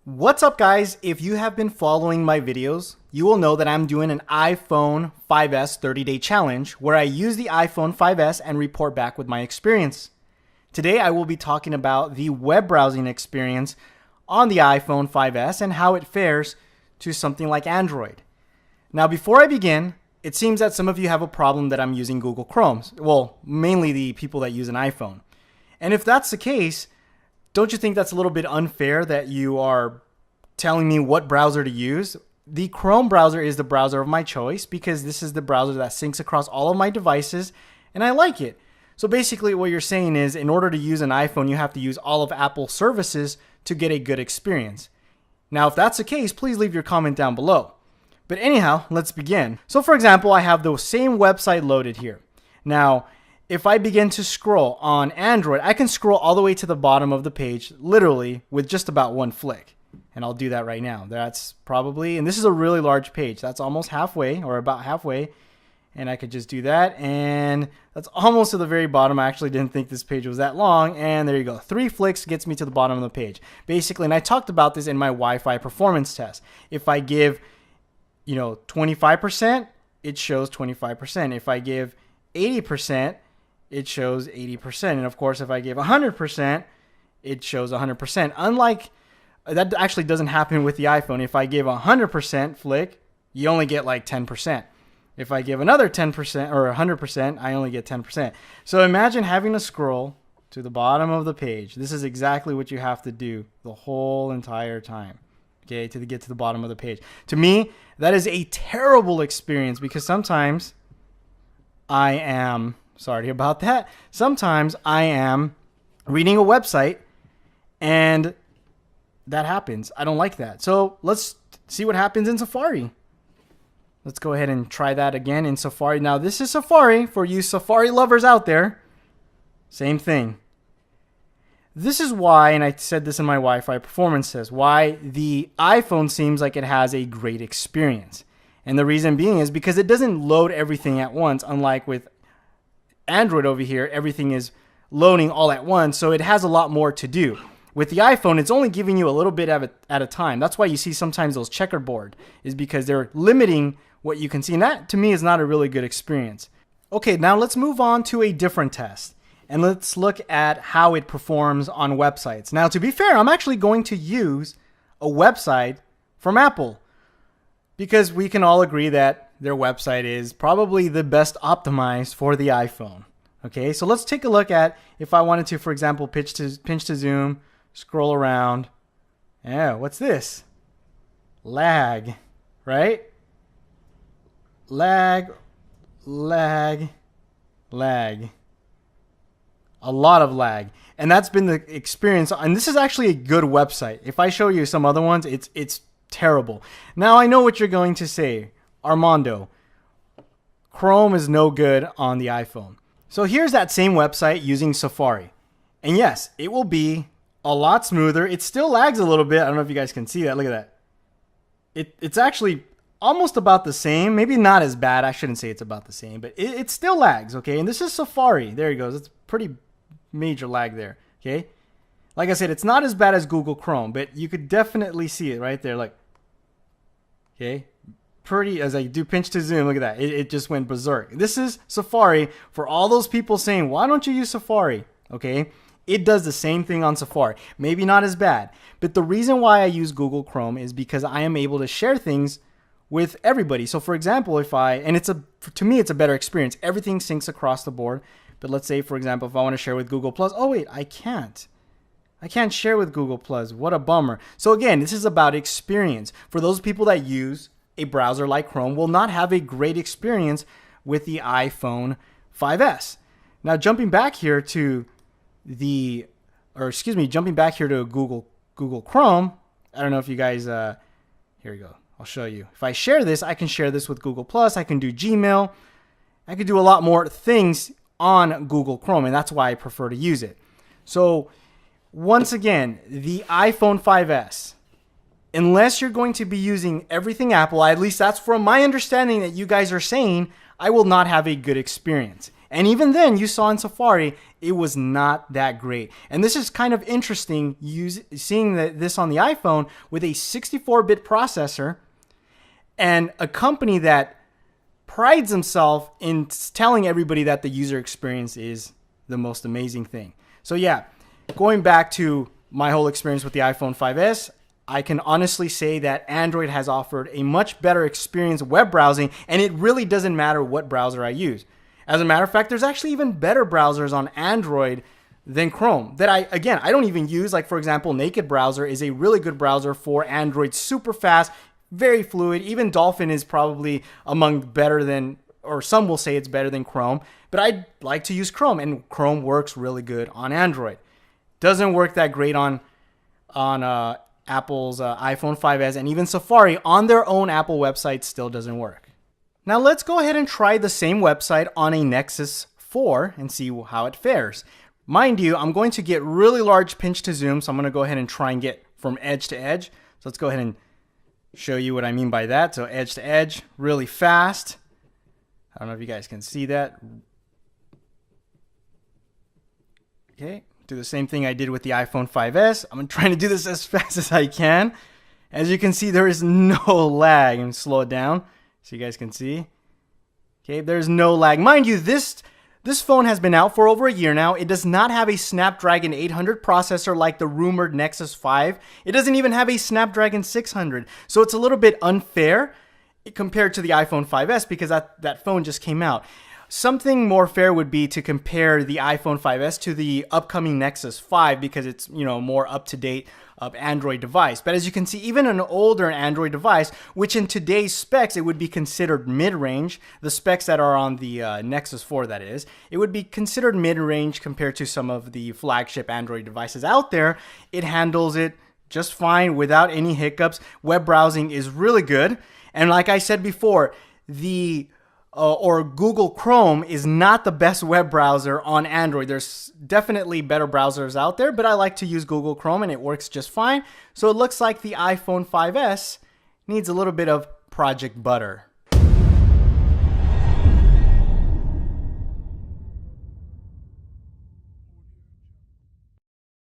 What's up, guys? If you have been following my videos, you will know that I'm doing an iPhone 5S 30-day challenge where I use the iPhone 5S and report back with my experience. Today, I will be talking about the web browsing experience on the iPhone 5S and how it fares to something like Android. Now, before I begin, it seems that some of you have a problem that I'm using Google Chrome. Well, mainly the people that use an iPhone. And if that's the case, don't you think that's a little bit unfair that you are telling me what browser to use? The Chrome browser is the browser of my choice because this is the browser that syncs across all of my devices and I like it. So basically what you're saying is in order to use an iPhone, you have to use all of Apple's services to get a good experience. Now, if that's the case, please leave your comment down below. But anyhow, let's begin. So for example, I have the same website loaded here. Now, if I begin to scroll on Android, I can scroll all the way to the bottom of the page, literally with just about one flick. And I'll do that right now. That's probably, and this is a really large page. That's almost halfway or about halfway. And I could just do that. And that's almost to the very bottom. I actually didn't think this page was that long. And there you go. 3 flicks gets me to the bottom of the page. Basically, and I talked about this in my Wi-Fi performance test. If I give, 25%, it shows 25%. If I give 80%, it shows 80%. And of course, if I give 100%, it shows 100%. Unlike, that actually doesn't happen with the iPhone. If I give 100% flick, you only get like 10%. If I give another 10% or 100%, I only get 10%. So imagine having to scroll to the bottom of the page. This is exactly what you have to do the whole entire time, okay, to get to the bottom of the page. To me, that is a terrible experience because sometimes I am... Sorry about that. Sometimes I am reading a website and that happens. I don't like that. So let's see what happens in Safari. Let's go ahead and try that again in Safari. Now this is Safari for you Safari lovers out there. Same thing. This is why, and I said this in my Wi-Fi performance test, why the iPhone seems like it has a great experience. And the reason being is because it doesn't load everything at once, unlike with Android over here, everything is loading all at once, so it has a lot more to do. With the iPhone, it's only giving you a little bit at a time. That's why you see sometimes those checkerboard, is because they're limiting what you can see. And that, to me, is not a really good experience. Okay, now let's move on to a different test. And let's look at how it performs on websites. Now, to be fair, I'm actually going to use a website from Apple, because we can all agree that their website is probably the best optimized for the iPhone. Okay, so let's take a look at if I wanted to, for example, pinch to zoom, scroll around. Yeah, what's this? Lag, right? Lag. A lot of lag. And that's been the experience. And this is actually a good website. If I show you some other ones, it's terrible. Now I know what you're going to say. Armando, Chrome is no good on the iPhone. So here's that same website using Safari. And yes, it will be a lot smoother. It still lags a little bit. I don't know if you guys can see that. Look at that. It's actually almost about the same. Maybe not as bad. I shouldn't say it's about the same, but it still lags, okay? And this is Safari. There he goes. It's pretty major lag there, okay? Like I said, it's not as bad as Google Chrome, but you could definitely see it right there. Like, okay? Pretty, as I do pinch to zoom, look at that. It just went berserk. This is Safari for all those people saying, why don't you use Safari? Okay, it does the same thing on Safari. Maybe not as bad, but the reason why I use Google Chrome is because I am able to share things with everybody. So for example, to me, it's a better experience. Everything syncs across the board. But let's say, for example, if I want to share with Google Plus, oh wait, I can't share with Google Plus. What a bummer. So again, this is about experience. For those people that use a browser like Chrome will not have a great experience with the iPhone 5S. Now jumping back here to Google Chrome, I don't know if you guys, here we go. I'll show you. If I share this, I can share this with Google Plus. I can do Gmail. I can do a lot more things on Google Chrome, and that's why I prefer to use it. So once again, the iPhone 5S, unless you're going to be using everything Apple, at least that's from my understanding that you guys are saying, I will not have a good experience. And even then, you saw in Safari, it was not that great. And this is kind of interesting seeing this on the iPhone with a 64-bit processor and a company that prides himself in telling everybody that the user experience is the most amazing thing. So yeah, going back to my whole experience with the iPhone 5S, I can honestly say that Android has offered a much better experience web browsing, and it really doesn't matter what browser I use. As a matter of fact, there's actually even better browsers on Android than Chrome that I don't even use. Like, for example, Naked Browser is a really good browser for Android, super fast, very fluid. Even Dolphin is probably among better than, or some will say it's better than Chrome, but I like to use Chrome, and Chrome works really good on Android. Doesn't work that great on Apple's iPhone 5S, and even Safari on their own Apple website still doesn't work. Now let's go ahead and try the same website on a Nexus 4 and see how it fares. Mind you, I'm going to get really large pinch to zoom, so I'm going to go ahead and try and get from edge to edge. So let's go ahead and show you what I mean by that. So edge to edge, really fast. I don't know if you guys can see that. Okay, do the same thing I did with the iPhone 5S. I'm trying to do this as fast as I can. As you can see, there is no lag. And slow it down so you guys can see. Okay, there's no lag. Mind you, this phone has been out for over a year now. It does not have a Snapdragon 800 processor like the rumored Nexus 5. It doesn't even have a Snapdragon 600. So it's a little bit unfair compared to the iPhone 5S because that phone just came out. Something more fair would be to compare the iPhone 5S to the upcoming Nexus 5 because it's, more up-to-date Android device. But as you can see, even an older Android device, which in today's specs, it would be considered mid-range, the specs that are on the Nexus 4 that is, it would be considered mid-range compared to some of the flagship Android devices out there. It handles it just fine without any hiccups. Web browsing is really good. And like I said before, Google Chrome is not the best web browser on Android. There's definitely better browsers out there, but I like to use Google Chrome and it works just fine. So it looks like the iPhone 5S needs a little bit of Project Butter.